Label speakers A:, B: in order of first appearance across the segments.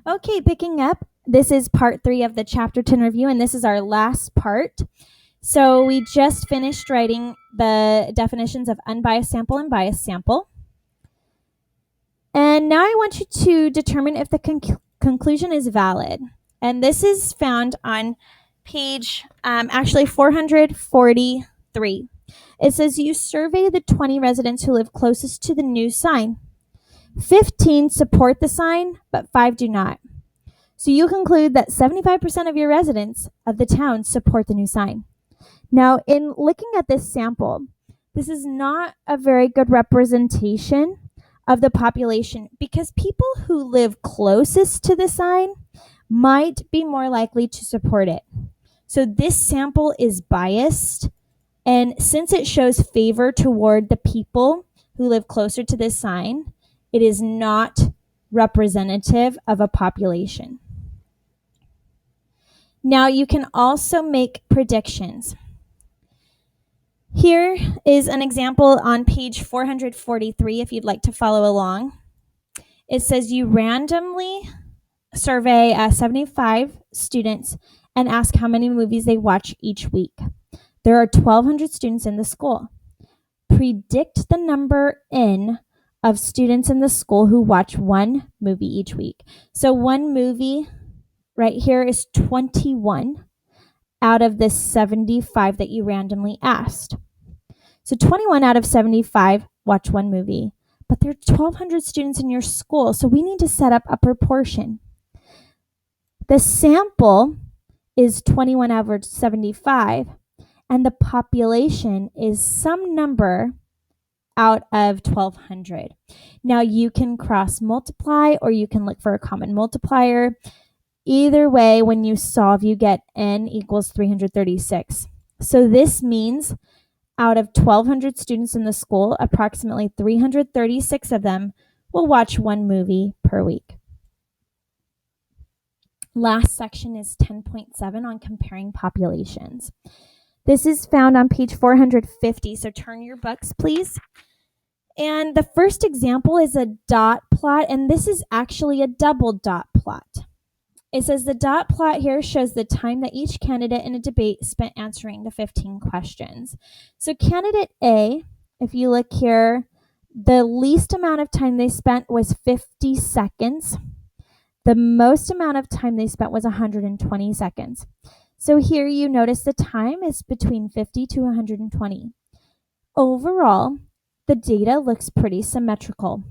A: Okay, picking up. This is part 3 of the Chapter 10 review, and this is our last part. So we just finished writing the definitions of unbiased sample and biased sample. And now I want you to determine if the conclusion is valid. And this is found on page, actually 443. It says you survey the 20 residents who live closest to the new sign. 15 support the sign, but 5 do not. So you conclude that 75% of your residents of the town support the new sign. Now, in looking at this sample, this is not a very good representation of the population because people who live closest to the sign might be more likely to support it. So this sample is biased, and since it shows favor toward the people who live closer to this sign, it is not representative of a population. Now you can also make predictions. Here is an example on page 443 if you'd like to follow along. It says you randomly survey 75 students and ask how many movies they watch each week. There are 1,200 students in the school. Predict the number N of students in the school who watch one movie each week. So one movie right here is 21 out of the 75 that you randomly asked. So 21 out of 75 watch one movie, but there are 1,200 students in your school, so we need to set up a proportion. The sample is 21 out of 75, and the population is some number out of 1,200. Now you can cross multiply or you can look for a common multiplier. Either way, when you solve, you get n equals 336. So this means out of 1,200 students in the school, approximately 336 of them will watch one movie per week. Last section is 10.7 on comparing populations. This is found on page 450, so turn your books, please. And the first example is a dot plot, and this is actually a double dot plot. It says the dot plot here shows the time that each candidate in a debate spent answering the 15 questions. So candidate A, if you look here, the least amount of time they spent was 50 seconds. The most amount of time they spent was 120 seconds. So here you notice the time is between 50 to 120. Overall, the data looks pretty symmetrical.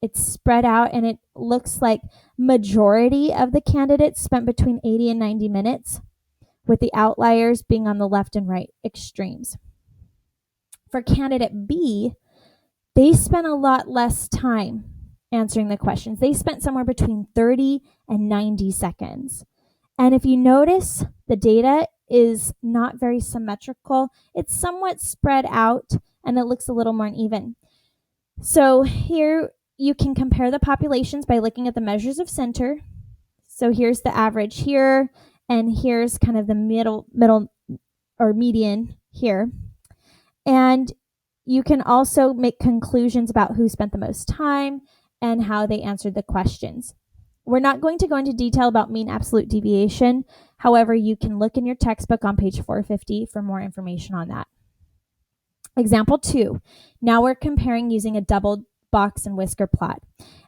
A: It's spread out and it looks like majority of the candidates spent between 80 and 90 minutes, with the outliers being on the left and right extremes. For candidate B, they spent a lot less time answering the questions. They spent somewhere between 30 and 90 seconds. And if you notice, the data is not very symmetrical. It's somewhat spread out and it looks a little more uneven. So here you can compare the populations by looking at the measures of center. So here's the average here, and here's kind of the middle or median here. And you can also make conclusions about who spent the most time and how they answered the questions. We're not going to go into detail about mean absolute deviation. However, you can look in your textbook on page 450 for more information on that. Example 2. Now we're comparing using a double box and whisker plot.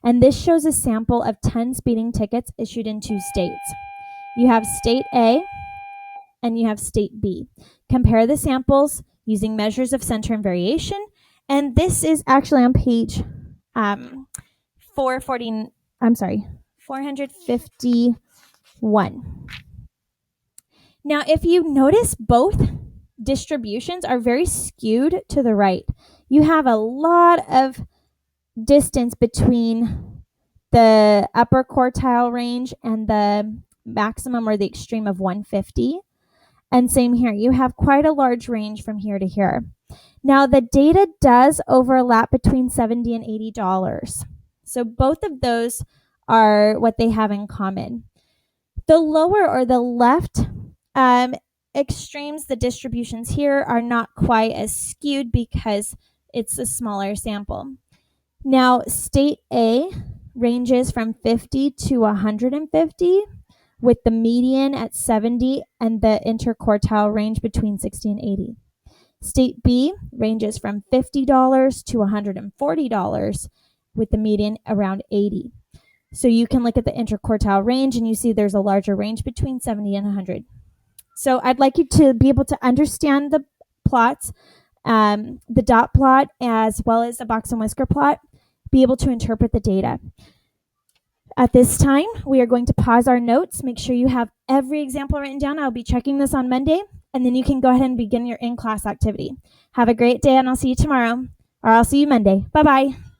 A: And this shows a sample of 10 speeding tickets issued in 2 states. You have state A and you have state B. Compare the samples using measures of center and variation. And this is actually on page 451. Now, if you notice, both distributions are very skewed to the right. You have a lot of distance between the upper quartile range and the maximum or the extreme of 150. And same here, you have quite a large range from here to here. Now the data does overlap between $70 and $80. So both of those are what they have in common. The lower or the left extremes, the distributions here are not quite as skewed because it's a smaller sample. Now, state A ranges from 50 to 150, with the median at 70 and the interquartile range between 60 and 80. State B ranges from $50 to $140, with the median around 80. So you can look at the interquartile range and you see there's a larger range between 70 and 100. So I'd like you to be able to understand the plots, the dot plot as well as the box and whisker plot, be able to interpret the data. At this time, we are going to pause our notes. Make sure you have every example written down. I'll be checking this on Monday, and then you can go ahead and begin your in-class activity. Have a great day, and I'll see you tomorrow, or I'll see you Monday. Bye-bye.